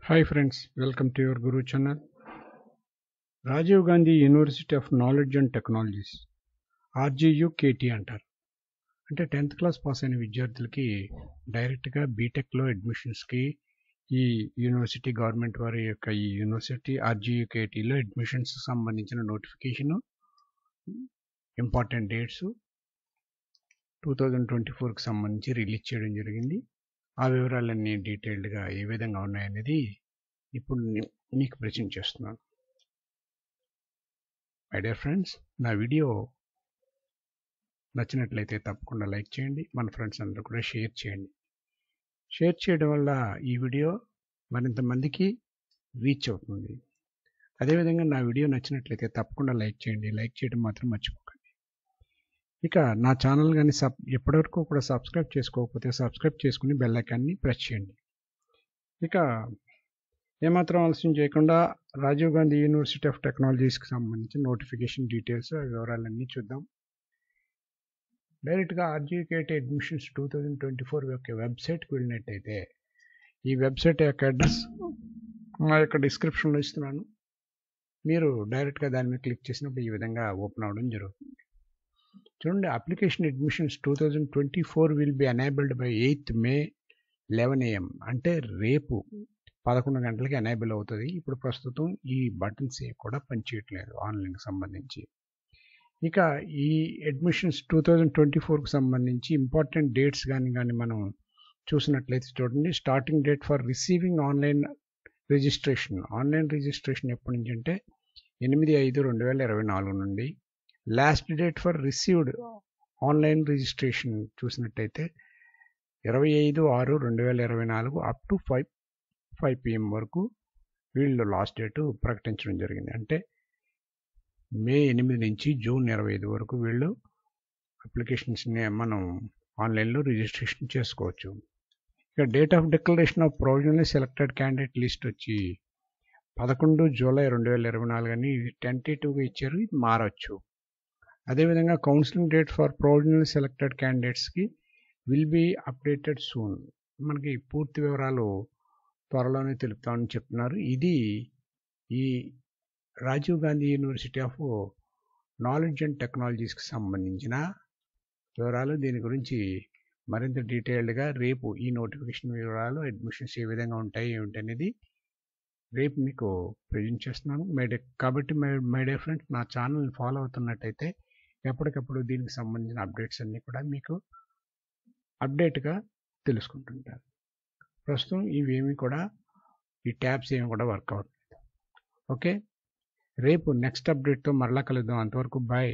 Hi friends, welcome to your Guru channel. Rajiv Gandhi university of knowledge and technologies RGUKT అంటారు. అంటే 10th class pass అయిన విద్యార్థులకి డైరెక్ట్గా బీటెక్లో అడ్మిషన్స్కి ఈ యూనివర్సిటీ గవర్నమెంట్ వారి యొక్క ఈ యూనివర్సిటీ RGUKTలో అడ్మిషన్స్ సంబంధించిన నోటిఫికేషను, ఇంపార్టెంట్ డేట్స్ 2024కి సంబంధించి రిలీజ్ చేయడం జరిగింది. ఆ వివరాలన్నీ డీటెయిల్డ్గా ఏ విధంగా ఉన్నాయనేది ఇప్పుడు మీకు ప్రజెంట్ చేస్తున్నాను. మై డియర్ ఫ్రెండ్స్, నా వీడియో నచ్చినట్లయితే తప్పకుండా లైక్ చేయండి, మన ఫ్రెండ్స్ అందరూ కూడా షేర్ చేయండి. షేర్ చేయడం వల్ల ఈ వీడియో మరింత మందికి రీచ్ అవుతుంది. అదేవిధంగా నా వీడియో నచ్చినట్లయితే తప్పకుండా లైక్ చేయండి, లైక్ చేయడం మాత్రం మర్చిపోకండి. ఇక నా ఛానల్ కానీ ఎప్పటివరకు కూడా సబ్స్క్రైబ్ చేసుకోకపోతే సబ్స్క్రైబ్ చేసుకుని బెల్ ఐకాన్ని ప్రెస్ చేయండి. ఇక ఏమాత్రం ఆలస్యం చేయకుండా రాజీవ్ గాంధీ యూనివర్సిటీ ఆఫ్ టెక్నాలజీస్కి సంబంధించిన నోటిఫికేషన్ డీటెయిల్స్ వివరాలన్నీ చూద్దాం. డైరెక్ట్గా RGUKT అడ్మిషన్స్ 2024 యొక్క వెబ్సైట్కి వెళ్ళినట్టయితే ఈ వెబ్సైట్ యొక్క అడ్రస్ మా యొక్క డిస్క్రిప్షన్లో ఇస్తున్నాను. మీరు డైరెక్ట్గా దాని మీద క్లిక్ చేసినప్పుడు ఈ విధంగా ఓపెన్ అవ్వడం జరుగుతుంది. చూడండి, application admissions 2024 will be enabled by 8th May 11 AM. అంటే రేపు 11 గంటలకి ఎనేబుల్ అవుతుంది. ఇప్పుడు ప్రస్తుతం ఈ బటన్స్ కూడా పనిచేయట్లేదు ఆన్లైన్కి సంబంధించి. ఇక ఈ అడ్మిషన్స్ 2024కి సంబంధించి ఇంపార్టెంట్ డేట్స్ కానీ మనం చూసినట్లయితే చూడండి, starting date for receiving online registration. Online registration ఎప్పటి నుంచి అంటే 8/5/2024 నుండి. Last date for received online registration చూసినట్టయితే 25/6/2024 అప్ టు 5 PM వరకు వీళ్ళు లాస్ట్ డేటు ప్రకటించడం జరిగింది. అంటే మే 8 నుంచి జూన్ 25 వరకు వీళ్ళు అప్లికేషన్స్ని మనం ఆన్లైన్లో రిజిస్ట్రేషన్ చేసుకోవచ్చు. ఇక date of declaration of provisionally selected candidate list వచ్చి 11 జూలై 2024 అని టెంటేటివ్గా ఇచ్చారు. ఇది మారచ్చు. అదేవిధంగా counselling date for provisionally selected క్యాండిడేట్స్కి విల్ బీ అప్డేటెడ్ సూన్. మనకి పూర్తి వివరాలు త్వరలోనే తెలుపుతామని చెప్తున్నారు. ఇది ఈ Rajiv Gandhi university of knowledge and టెక్నాలజీస్కి సంబంధించిన వివరాలు. దీని గురించి మరింత డీటెయిల్డ్గా రేపు ఈ నోటిఫికేషన్ వివరాలు, అడ్మిషన్స్ ఏ విధంగా ఉంటాయి ఏమిటనేది రేపు మీకు ప్రజెంట్ చేస్తున్నాను. కాబట్టి మై డియర్ ఫ్రెండ్స్, నా ఛానల్ని ఫాలో అవుతున్నట్టయితే ఎప్పటికప్పుడు దీనికి సంబంధించిన అప్డేట్స్ అన్నీ కూడా మీకు అప్డేట్గా తెలుసుకుంటుంటారు. ప్రస్తుతం ఇవేమి కూడా ఈ ట్యాబ్స్ ఏమి కూడా వర్క్ అవ్వట్లేదు. ఓకే, రేపు నెక్స్ట్ అప్డేట్తో మరలా కలుద్దాం. అంతవరకు బాయ్.